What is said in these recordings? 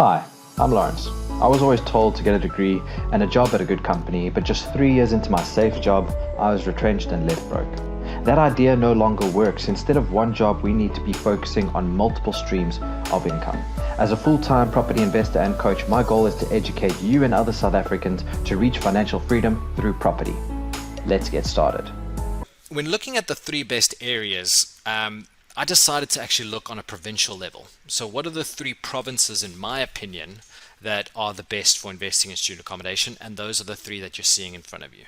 Hi, I'm Lawrence. I was always told to get a degree and a job at a good company, but just 3 years into my safe job, I was retrenched and left broke. That idea no longer works. Instead of one job, we need to be focusing on multiple streams of income. As a full-time property investor and coach, my goal is to educate you and other South Africans to reach financial freedom through property. Let's get started. When looking at the three best areas, I decided to actually look on a provincial level. So what are the three provinces, in my opinion, that are the best for investing in student accommodation? And those are the three that you're seeing in front of you.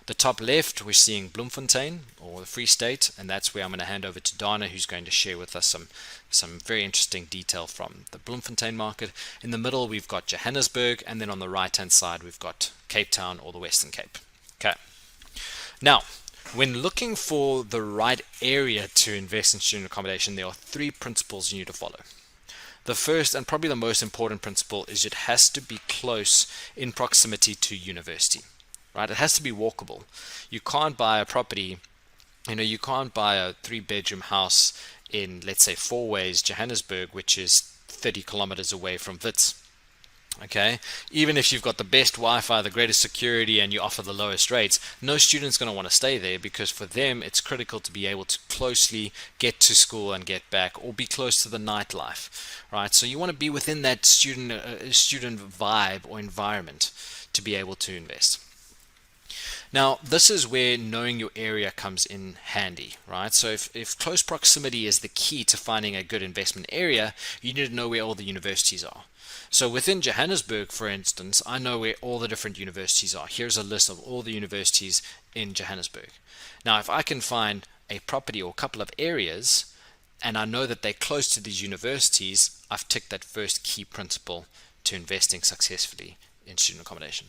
The top left, we're seeing Bloemfontein, or the Free State, and that's where I'm going to hand over to Dana, who's going to share with us some very interesting detail from the Bloemfontein market. In the middle, we've got Johannesburg, and then on the right-hand side, we've got Cape Town or the Western Cape. Okay. Now, when looking for the right area to invest in student accommodation, there are three principles you need to follow. The first and probably the most important principle is it has to be close in proximity to university, right? It has to be walkable. You can't buy a property, you can't buy a 3-bedroom house in, let's say, Fourways, Johannesburg, which is 30 kilometers away from Wits. Okay, even if you've got the best Wi-Fi, the greatest security, and you offer the lowest rates, no student's going to want to stay there, because for them it's critical to be able to closely get to school and get back, or be close to the nightlife, right? So you want to be within that student vibe or environment to be able to invest. Now, this is where knowing your area comes in handy, right? So if close proximity is the key to finding a good investment area, you need to know where all the universities are. So within Johannesburg, for instance, I know where all the different universities are. Here's a list of all the universities in Johannesburg. Now, if I can find a property or a couple of areas, and I know that they're close to these universities, I've ticked that first key principle to investing successfully in student accommodation.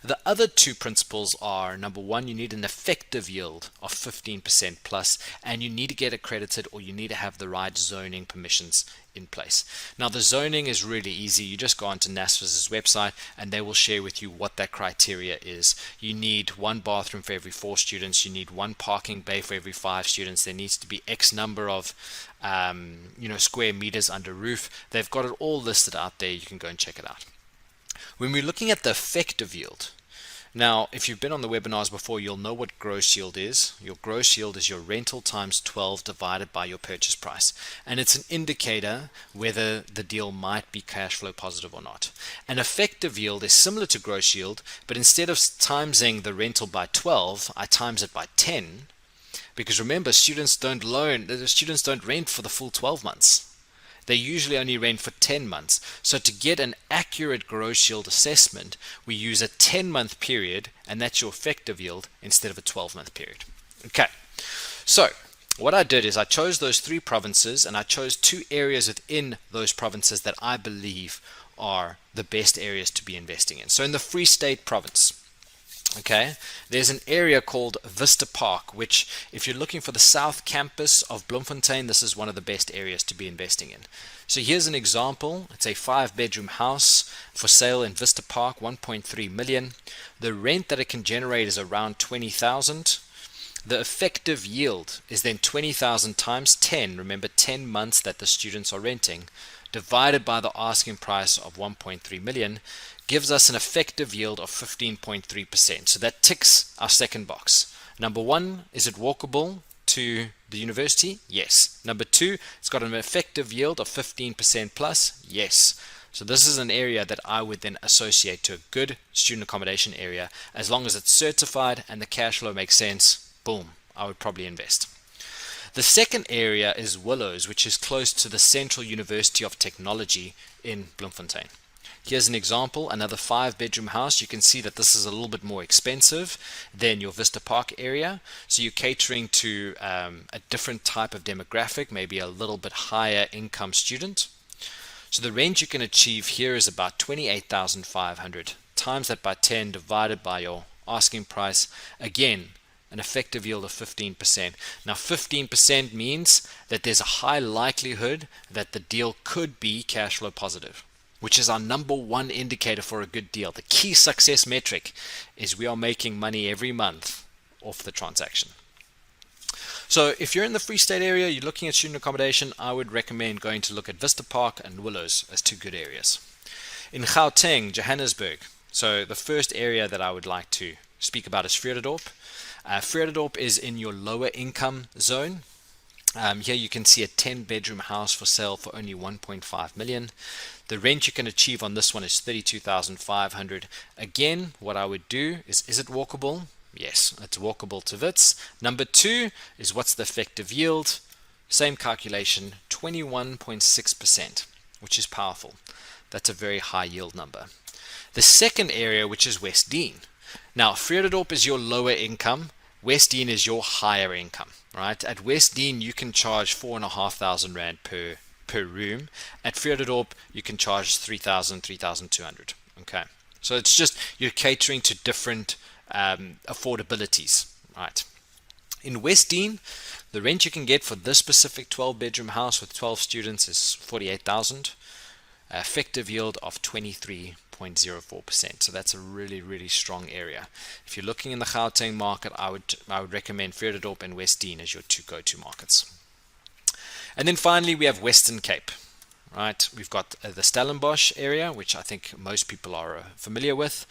The other two principles are, number one, you need an effective yield of 15% plus, and you need to get accredited, or you need to have the right zoning permissions in place. Now, the zoning is really easy. You just go onto NSFAS's website and they will share with you what that criteria is. You need one bathroom for every 4 students. You need one parking bay for every 5 students. There needs to be X number of square meters under roof. They've got it all listed out there. You can go and check it out. When we're looking at the effective yield, now, if you've been on the webinars before, you'll know what gross yield is. Your gross yield is your rental times 12 divided by your purchase price. And it's an indicator whether the deal might be cash flow positive or not. An effective yield is similar to gross yield, but instead of timesing the rental by 12, I times it by 10. Because remember, students don't rent for the full 12 months. They usually only rent for 10 months. So to get an accurate gross yield assessment, we use a 10-month period, and that's your effective yield, instead of a 12-month period. Okay, so what I did is I chose those 3 provinces, and I chose 2 areas within those provinces that I believe are the best areas to be investing in. So in the Free State province, okay, there's an area called Vista Park, which, if you're looking for the south campus of Bloemfontein, this is one of the best areas to be investing in. So here's an example. It's a 5-bedroom house for sale in Vista Park, 1.3 million. The rent that it can generate is around 20,000. The effective yield is then 20,000 times 10, remember 10 months that the students are renting, divided by the asking price of 1.3 million, gives us an effective yield of 15.3%. So that ticks our second box. Number 1, is it walkable to the university? Yes. Number 2, it's got an effective yield of 15% plus? Yes. So this is an area that I would then associate to a good student accommodation area. As long as it's certified and the cash flow makes sense, boom, I would probably invest. The second area is Willows, which is close to the Central University of Technology in Bloemfontein. Here's an example, another 5-bedroom house. You can see that this is a little bit more expensive than your Vista Park area. So you're catering to a different type of demographic, maybe a little bit higher income student. So the range you can achieve here is about 28,500. Times that by 10 divided by your asking price. Again, an effective yield of 15%. Now 15% means that there's a high likelihood that the deal could be cash flow positive, which is our number 1 indicator for a good deal. The key success metric is we are making money every month off the transaction. So if you're in the Free State area, you're looking at student accommodation, I would recommend going to look at Vista Park and Willows as 2 good areas. In Gauteng, Johannesburg, so the first area that I would like to speak about is Vredendorp. Vredendorp is in your lower income zone. Here you can see a 10-bedroom house for sale for only 1.5 million. The rent you can achieve on this one is 32,500. Again, what I would do is it walkable? Yes, it's walkable to Wits. Number two is what's the effective yield? Same calculation, 21.6%, which is powerful. That's a very high yield number. The second area, which is Westdene. Now, Vredendorp is your lower income. Westdene is your higher income, right? At Westdene, you can charge 4,500 Rand per room. At Vredendorp, you can charge 3,200. Okay, so it's just you're catering to different affordabilities, right? In Westdene, the rent you can get for this specific 12-bedroom house with 12 students is 48,000. Effective yield of 23.04%. So that's a really, really strong area. If you're looking in the Gauteng market, I would recommend Vredendorp and Westdene as your two go-to markets. And then finally, we have Western Cape. Right, we've got the Stellenbosch area, which I think most people are familiar with.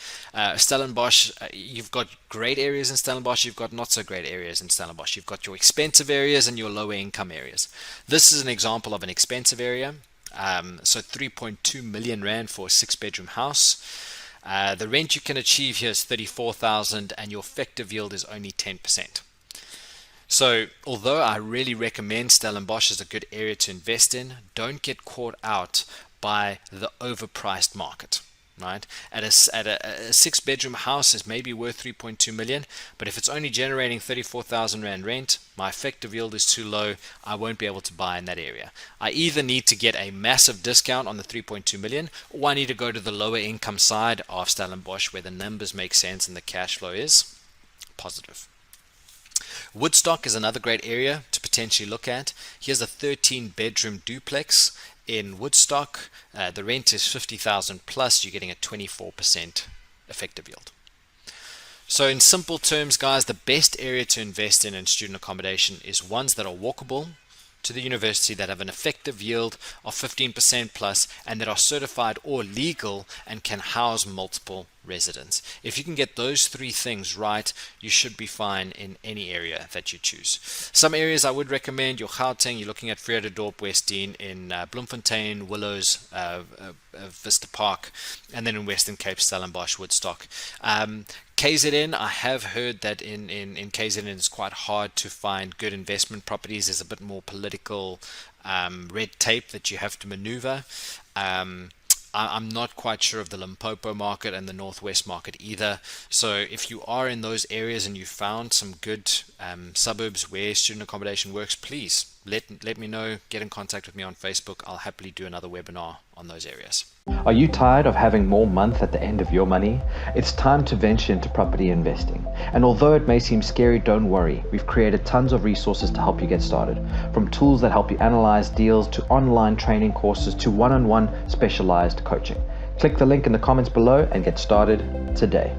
Stellenbosch, you've got great areas in Stellenbosch, you've got not so great areas in Stellenbosch. You've got your expensive areas and your lower income areas. This is an example of an expensive area. So 3.2 million Rand for a 6-bedroom house. The rent you can achieve here is 34,000 and your effective yield is only 10%. So although I really recommend Stellenbosch as a good area to invest in, don't get caught out by the overpriced market. Right? At a 6-bedroom house is maybe worth 3.2 million, but if it's only generating 34,000 Rand rent, my effective yield is too low. I won't be able to buy in that area. I either need to get a massive discount on the 3.2 million, or I need to go to the lower income side of Stellenbosch where the numbers make sense and the cash flow is positive. Woodstock is another great area to potentially look at. Here's a 13-bedroom duplex in Woodstock. The rent is 50,000 plus. You're getting a 24% effective yield. So in simple terms, guys, the best area to invest in student accommodation is ones that are walkable to the university, that have an effective yield of 15% plus, and that are certified or legal and can house multiple residents. If you can get those three things right, you should be fine in any area that you choose. Some areas I would recommend: your Gauteng, you're looking at Vredendorp, Westdene, in Bloemfontein, Willows, Vista Park, and then in Western Cape, Stellenbosch, Woodstock. KZN, I have heard that in KZN it's quite hard to find good investment properties. There's a bit more political red tape that you have to maneuver. I'm not quite sure of the Limpopo market and the Northwest market either. So if you are in those areas and you found some good suburbs where student accommodation works, please let me know. Get in contact with me on Facebook. I'll happily do another webinar on those areas. Are you tired of having more month at the end of your money? It's time to venture into property investing. And although it may seem scary, don't worry. We've created tons of resources to help you get started. From tools that help you analyze deals, to online training courses, to one-on-one specialized coaching. Click the link in the comments below and get started today.